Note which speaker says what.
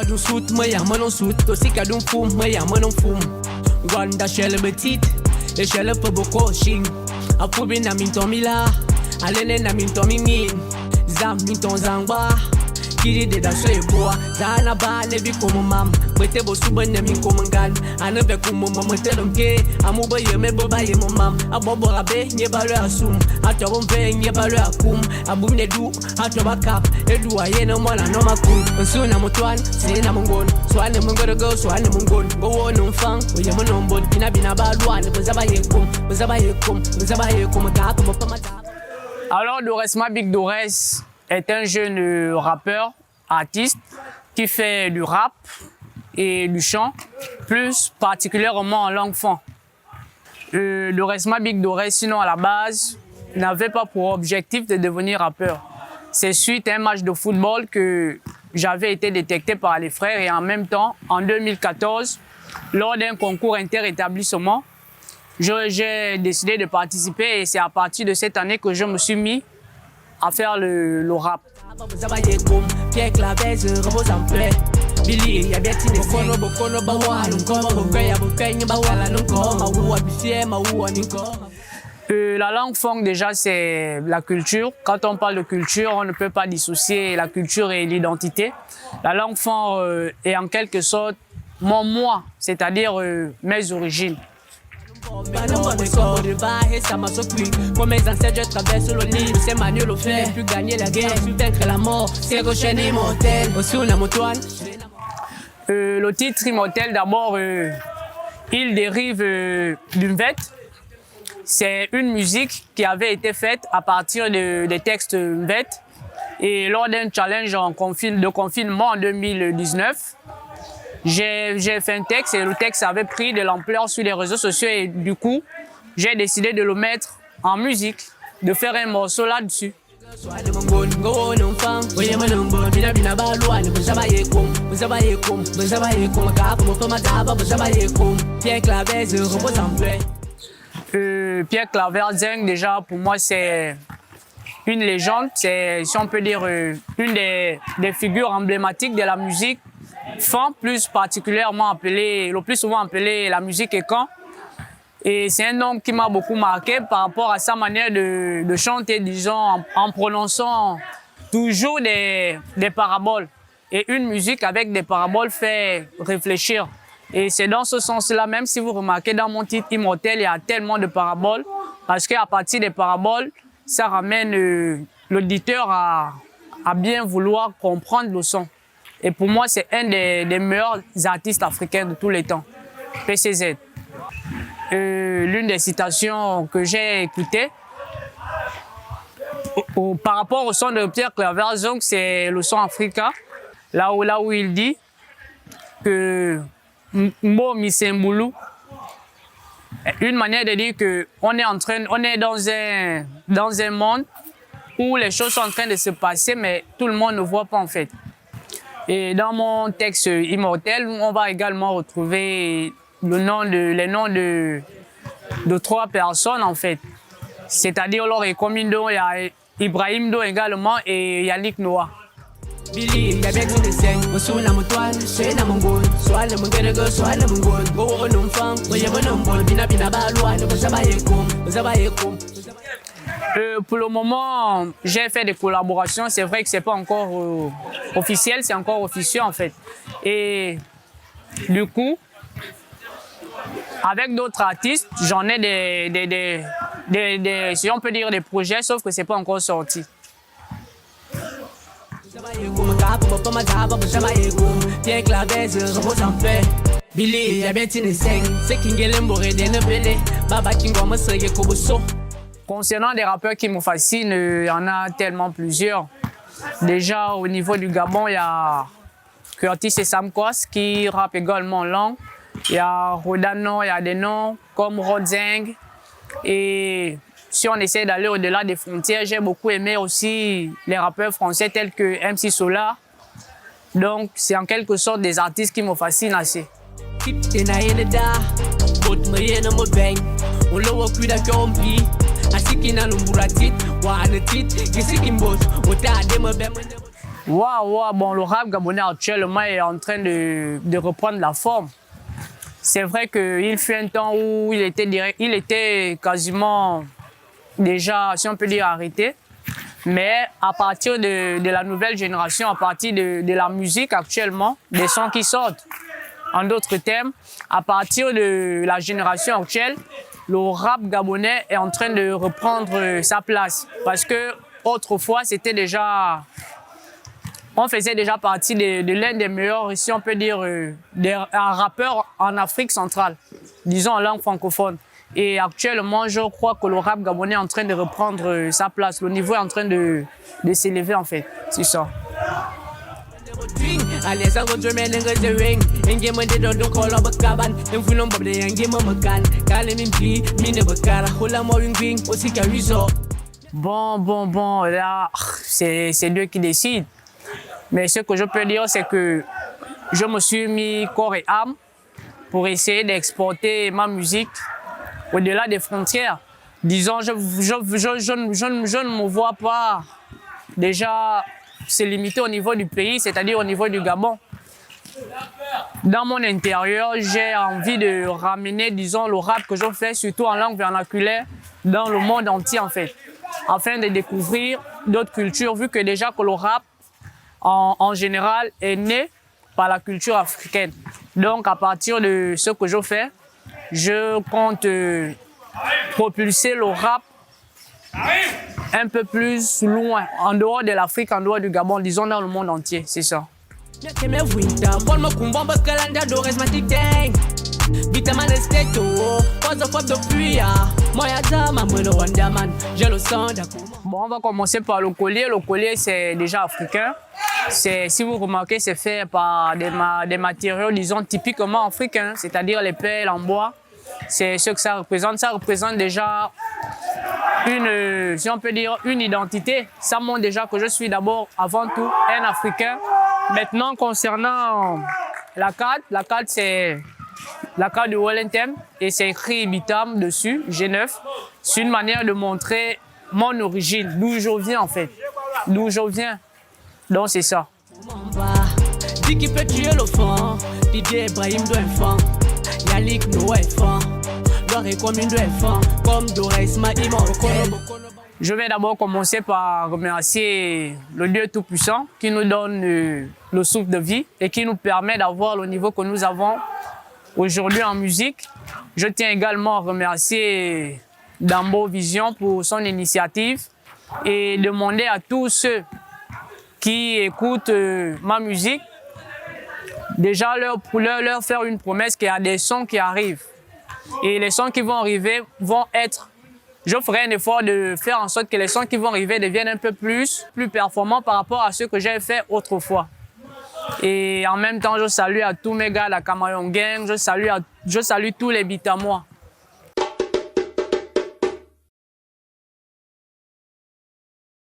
Speaker 1: Wadun suit me ya manon suit to sika dun fum me ya manon fum. Gwanda shell betit e shell pe boko shing. Afubi na minton mila alene na minton mingin. Zam minton zangba kiri de da soy boa zana ba ne bi komo mam bete bo suba ne min komo ngan ana be komo mam te donke amu ba ye me bo ba ye mam abobo rabe nye ba le asum ato bon fe nye ba le akum abu ne du ato ba kap edu aye no mola no makum nsu na mutwan se na mungon swane mungodo go swane mungon go wonu fang o ye mo no mbon bina ba luane bozaba ye kum ka komo pa mata.
Speaker 2: Alors Dorès Mabik Dorès est un jeune rappeur, artiste, qui fait du rap et du chant, plus particulièrement en langue fon. Dorès Mabik Dorès, sinon à la base, n'avait pas pour objectif de devenir rappeur. C'est suite à un match de football que j'avais été détecté par les frères et en même temps, en 2014, lors d'un concours inter-établissement, j'ai décidé de participer et c'est à partir de cette année que je me suis mis à faire le rap. La langue funk déjà c'est la culture. Quand on parle de culture, on ne peut pas dissocier la culture et l'identité. La langue funk est en quelque sorte mon moi, c'est-à-dire mes origines.
Speaker 1: Pour mes ancêtres, je traverse le Nil. C'est Manuel le fait, plus gagner la guerre, plus vaincre la mort. C'est Rochen immortel.
Speaker 2: Le titre immortel, d'abord, il dérive d'une vête. C'est une musique qui avait été faite à partir des textes vêtes. Et lors d'un challenge de confinement en 2019, j'ai fait un texte et le texte avait pris de l'ampleur sur les réseaux sociaux et du coup, j'ai décidé de le mettre en musique, de faire un morceau là-dessus. Pierre Claver Zeng, déjà pour moi c'est une légende, c'est si on peut dire une des figures emblématiques de la musique funk, plus particulièrement le plus souvent appelé la musique écan. Et c'est un homme qui m'a beaucoup marqué par rapport à sa manière de chanter, disons, en prononçant toujours des paraboles. Et une musique avec des paraboles fait réfléchir. Et c'est dans ce sens-là, même si vous remarquez dans mon titre Immortel, il y a tellement de paraboles, parce qu'à partir des paraboles, ça ramène l'auditeur à bien vouloir comprendre le son. Et pour moi, c'est un des meilleurs artistes africains de tous les temps, PCZ. L'une des citations que j'ai écoutées, par rapport au son de Pierre Claver Zeng, c'est le son Africa, là où il dit que Mbo Misembulu, une manière de dire qu'on est dans un monde où les choses sont en train de se passer, mais tout le monde ne voit pas en fait. Et dans mon texte Immortel, on va également retrouver les noms de 3 personnes en fait. C'est-à-dire Laure Komindo, il y a Ibrahim Do également et Yannick Noah. Pour le moment, j'ai fait des collaborations. C'est vrai que c'est pas encore officiel, c'est encore officieux en fait. Et du coup, avec d'autres artistes, j'en ai si on peut dire des projets, sauf que c'est pas encore sorti. Concernant des rappeurs qui me fascinent, il y en a tellement plusieurs. Déjà au niveau du Gabon, il y a Curtis et Sam Kos qui rappent également en langue. Il y a Rodano, il y a des noms comme Rodzeng. Et si on essaie d'aller au-delà des frontières, j'ai beaucoup aimé aussi les rappeurs français tels que MC Solar. Donc c'est en quelque sorte des artistes qui me fascinent assez. Waouh, bon, le rap gabonais actuellement est en train de reprendre la forme. C'est vrai qu'il fut un temps où il était quasiment déjà, si on peut dire, arrêté. Mais à partir de la nouvelle génération, à partir de la musique actuellement, des sons qui sortent, en d'autres termes, à partir de la génération actuelle, le rap gabonais est en train de reprendre sa place. Parce que autrefois, c'était déjà, on faisait déjà partie de l'un des meilleurs, si on peut dire, un rappeur en Afrique centrale, disons en langue francophone. Et actuellement, je crois que le rap gabonais est en train de reprendre sa place. Le niveau est en train de s'élever en fait, c'est ça. Bon, là, c'est Dieu qui décide. Mais ce que je peux dire, c'est que je me suis mis corps et âme pour essayer d'exporter ma musique au-delà des frontières. Disons, je ne me vois pas déjà se limiter au niveau du pays, c'est-à-dire au niveau du Gabon. Dans mon intérieur, j'ai envie de ramener, disons, le rap que je fais, surtout en langue vernaculaire, dans le monde entier en fait, afin de découvrir d'autres cultures, vu que déjà que le rap, en général, est né par la culture africaine. Donc, à partir de ce que je fais, je compte propulser le rap un peu plus loin, en dehors de l'Afrique, en dehors du Gabon, disons dans le monde entier, c'est ça. Bon, on va commencer par le collier. Le collier, c'est déjà africain. Si vous remarquez, c'est fait par des matériaux, disons, typiquement africains, c'est-à-dire les pelles en bois. C'est ce que ça représente. Ça représente déjà une, si on peut dire, une identité. Ça montre déjà que je suis d'abord, avant tout, un Africain. Maintenant, concernant la carte, c'est la carte de Wellington et c'est écrit Bitam dessus, G9. C'est une manière de montrer mon origine, d'où je viens en fait, d'où je viens. Donc c'est ça. Je vais d'abord commencer par remercier le Dieu Tout-Puissant qui nous donne le souffle de vie et qui nous permet d'avoir le niveau que nous avons aujourd'hui en musique. Je tiens également à remercier Dambo Vision pour son initiative et demander à tous ceux qui écoutent ma musique, déjà leur faire une promesse qu'il y a des sons qui arrivent. Et les sons qui vont arriver vont être... Je ferai un effort de faire en sorte que les sons qui vont arriver deviennent un peu plus performants par rapport à ce que j'ai fait autrefois. Et en même temps, je salue à tous mes gars de la Camaillon Gang, je salue tous les Bitamois.